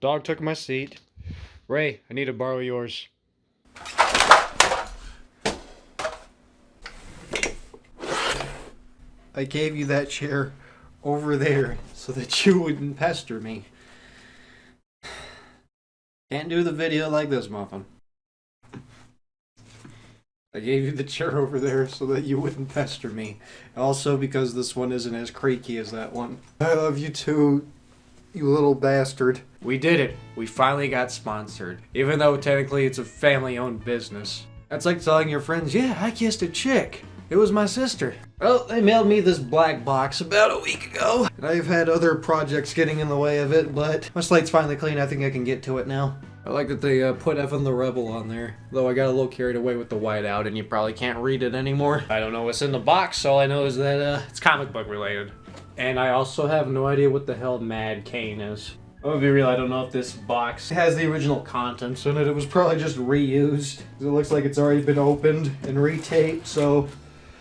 Dog took my seat. Ray, I need to borrow yours. I gave you that chair over there so that you wouldn't pester me. Can't do the video like this, Muffin. I gave you the chair over there so that you wouldn't pester me. Also because this one isn't as creaky as that one. I love you too, you little bastard. We did it. We finally got sponsored. Even though technically it's a family-owned business. That's like telling your friends, yeah, I kissed a chick. It was my sister. Well, they mailed me this black box about a week ago. And I've had other projects getting in the way of it, but my slate's finally clean. I think I can get to it now. I like that they put EvanTheRebel on there. Though I got a little carried away with the whiteout and you probably can't read it anymore. I don't know what's in the box. All I know is that it's comic book related. And I also have no idea what the hell Mad Cane is. I'm gonna be real, I don't know if this box has the original contents in it. It was probably just reused. It looks like it's already been opened and retaped, so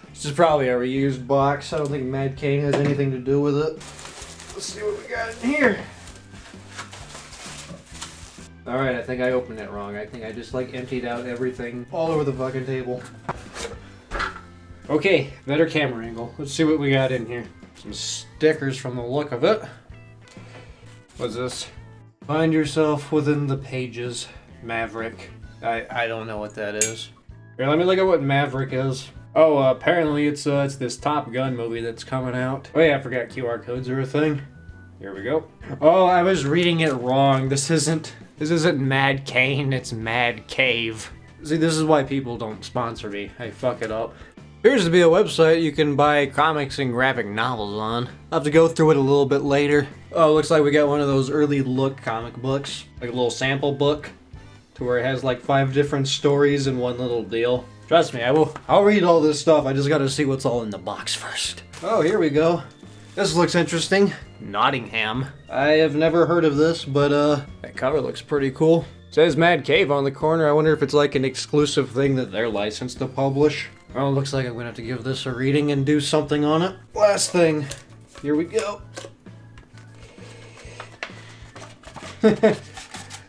this is probably a reused box. I don't think Mad Cane has anything to do with it. Let's see what we got in here. Alright, I think I opened it wrong. I think I just like emptied out everything all over the fucking table. Okay, better camera angle. Let's see what we got in here. Some stickers from the look of it. What's this? Find yourself within the pages, Maverick. I don't know what that is. Here, let me look at what Maverick is. Oh, apparently it's this Top Gun movie that's coming out. Oh yeah, I forgot QR codes are a thing. Here we go. Oh, I was reading it wrong. This isn't Mad Cane, it's Mad Cave. See, this is why people don't sponsor me. I fuck it up. Appears to be a website you can buy comics and graphic novels on. I'll have to go through it a little bit later. Oh, looks like we got one of those early look comic books. Like a little sample book. To where it has like 5 different stories in one little deal. Trust me, I'll read all this stuff. I just gotta see what's all in the box first. Oh, here we go. This looks interesting. Nottingham. I have never heard of this, but that cover looks pretty cool. It says Mad Cave on the corner. I wonder if it's like an exclusive thing that they're licensed to publish. Oh, looks like I'm gonna have to give this a reading and do something on it. Last thing. Here we go.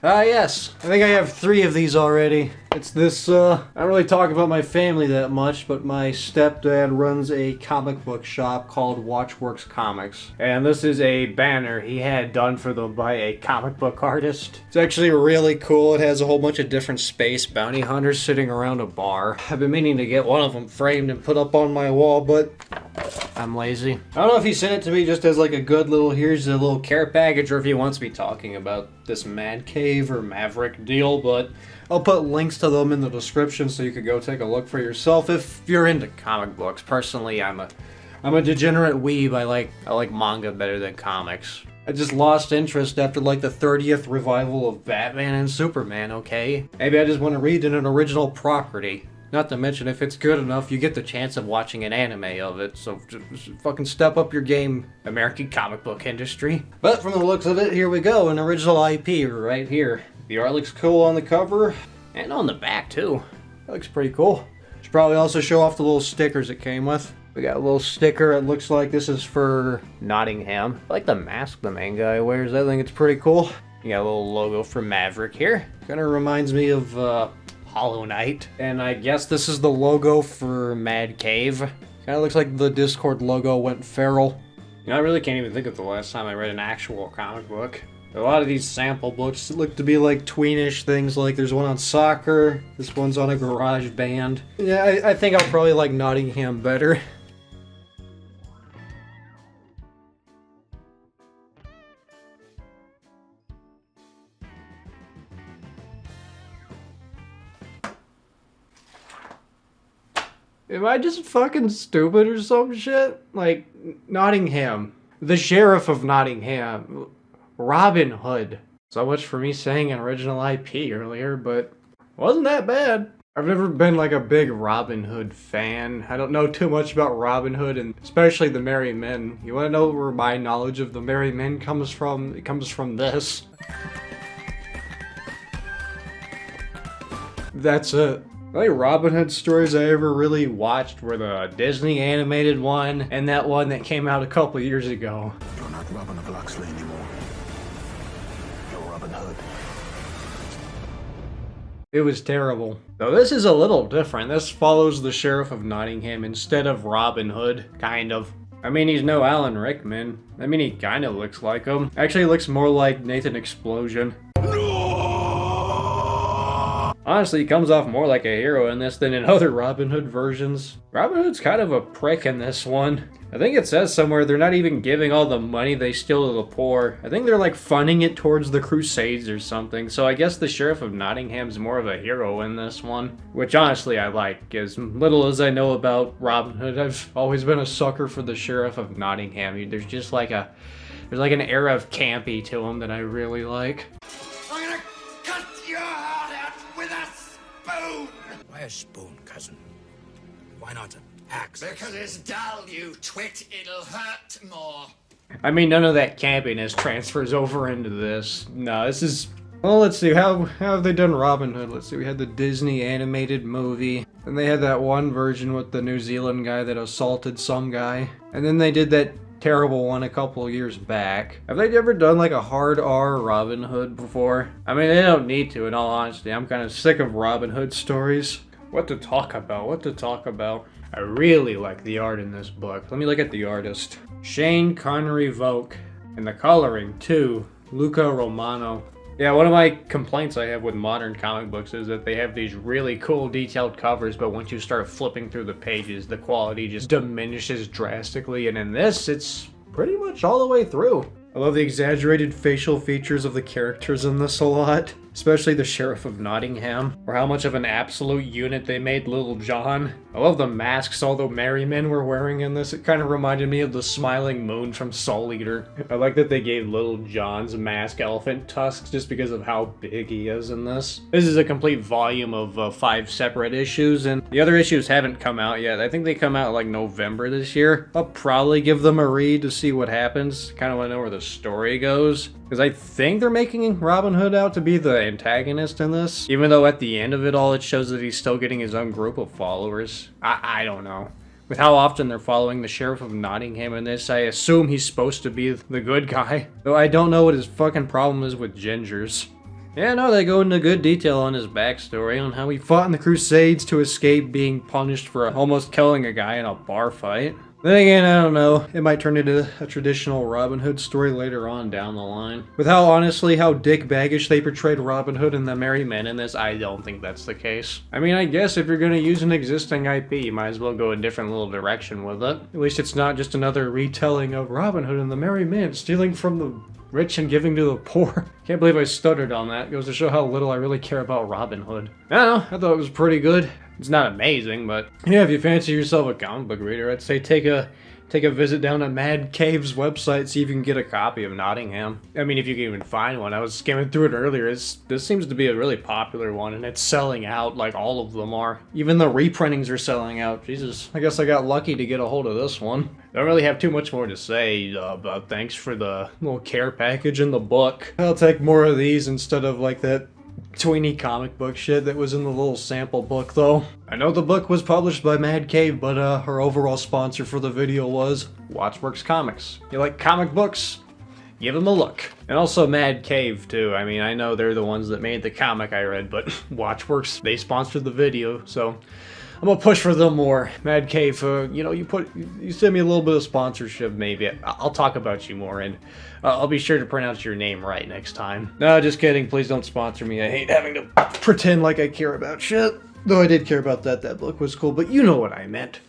Yes. I think I have 3 of these already. It's this, I don't really talk about my family that much, but my stepdad runs a comic book shop called WatchWorks Comics. And this is a banner he had done for them by a comic book artist. It's actually really cool. It has a whole bunch of different space bounty hunters sitting around a bar. I've been meaning to get one of them framed and put up on my wall, but I'm lazy. I don't know if he sent it to me just as like a good little, here's a little care package, or if he wants me talking about this Mad Cave or Maverick deal, but I'll put links to them in the description so you could go take a look for yourself if you're into comic books. Personally, I'm a degenerate weeb. I like manga better than comics. I just lost interest after like the 30th revival of Batman and Superman, okay? Maybe I just want to read an original property. Not to mention, if it's good enough, you get the chance of watching an anime of it, so just fucking step up your game, American comic book industry. But from the looks of it, here we go, an original IP right here. The art looks cool on the cover, and on the back too. That looks pretty cool. Should probably also show off the little stickers it came with. We got a little sticker, it looks like this is for Nottingham. I like the mask the main guy wears, I think it's pretty cool. You got a little logo for Maverick here. Kinda reminds me of, Hollow Knight. And I guess this is the logo for Mad Cave. Kinda looks like the Discord logo went feral. You know, I really can't even think of the last time I read an actual comic book. A lot of these sample books look to be like tweenish things, like there's one on soccer, this one's on a garage band. Yeah, I think I'll probably like Nottingham better. Am I just fucking stupid or some shit? Like, Nottingham. The Sheriff of Nottingham. Robin Hood. So much for me saying an original IP earlier, but wasn't that bad. I've never been like a big Robin Hood fan. I don't know too much about Robin Hood, and especially the Merry Men. You wanna know where my knowledge of the Merry Men comes from? It comes from this. That's it. The only Robin Hood stories I ever really watched were the Disney animated one, and that one that came out a couple years ago. You're not Robin of Locksley anymore. Robin Hood. It was terrible. Though this is a little different. This follows the Sheriff of Nottingham instead of Robin Hood, kind of. I mean, he's no Alan Rickman. I mean, he kind of looks like him. Actually, he looks more like Nathan Explosion. Honestly, he comes off more like a hero in this than in other Robin Hood versions. Robin Hood's kind of a prick in this one. I think it says somewhere they're not even giving all the money they steal to the poor. I think they're like funding it towards the Crusades or something. So I guess the Sheriff of Nottingham's more of a hero in this one. Which honestly I like. As little as I know about Robin Hood, I've always been a sucker for the Sheriff of Nottingham. There's just like an air of campy to him that I really like. I'm gonna cut your heart out with a spoon! Why a spoon, cousin? Why not an axe? Because it's dull, you twit. It'll hurt more. I mean, none of that campiness transfers over into this. No, this is... Well, let's see. How have they done Robin Hood? Let's see. We had the Disney animated movie. Then they had that one version with the New Zealand guy that assaulted some guy. And then they did that terrible one a couple of years back. Have they ever done like a hard R Robin Hood before? I mean, they don't need to, in all honesty. I'm kind of sick of Robin Hood stories. What to talk about? I really like the art in this book. Let me look at the artist. Shane Connery Volk. And the coloring, too. Luca Romano. Yeah, one of my complaints I have with modern comic books is that they have these really cool detailed covers, but once you start flipping through the pages, the quality just diminishes drastically, and in this, it's pretty much all the way through. I love the exaggerated facial features of the characters in this a lot, especially the Sheriff of Nottingham, or how much of an absolute unit they made Little John. I love the masks all the merry men were wearing in this. It kind of reminded me of the Smiling Moon from Soul Eater. I like that they gave Little John's mask elephant tusks just because of how big he is in this. This is a complete volume of 5 separate issues, and the other issues haven't come out yet. I think they come out like November this year. I'll probably give them a read to see what happens. Kind of want to know where the story goes. Because I think they're making Robin Hood out to be the antagonist in this. Even though at the end of it all, it shows that he's still getting his own group of followers. I don't know. With how often they're following the Sheriff of Nottingham in this, I assume he's supposed to be the good guy. Though I don't know what his fucking problem is with gingers. Yeah, no, they go into good detail on his backstory, on how he fought in the Crusades to escape being punished for almost killing a guy in a bar fight. Then again, I don't know, it might turn into a traditional Robin Hood story later on down the line. With how, honestly, how dick-baggish they portrayed Robin Hood and the Merry Men in this, I don't think that's the case. I mean, I guess if you're gonna use an existing IP, you might as well go a different little direction with it. At least it's not just another retelling of Robin Hood and the Merry Men stealing from the rich and giving to the poor. Can't believe I stuttered on that. It goes to show how little I really care about Robin Hood. I don't know, I thought it was pretty good. It's not amazing, but yeah, if you fancy yourself a comic book reader, I'd say take a visit down to Mad Cave's website, see if you can get a copy of Nottingham. I mean, if you can even find one. I was skimming through it earlier. This seems to be a really popular one, and it's selling out like all of them are. Even the reprintings are selling out. Jesus, I guess I got lucky to get a hold of this one. I don't really have too much more to say, but thanks for the little care package in the book. I'll take more of these instead of like that tweeny comic book shit that was in the little sample book, though. I know the book was published by Mad Cave, but her overall sponsor for the video was WatchWorks Comics. You like comic books? Give them a look. And also Mad Cave, too. I mean, I know they're the ones that made the comic I read, but WatchWorks, they sponsored the video, so I'm gonna push for them more. Mad Cave, you know, you send me a little bit of sponsorship, maybe. I'll talk about you more, and I'll be sure to pronounce your name right next time. No, just kidding. Please don't sponsor me. I hate having to pretend like I care about shit. Though I did care about that. That book was cool, but you know what I meant.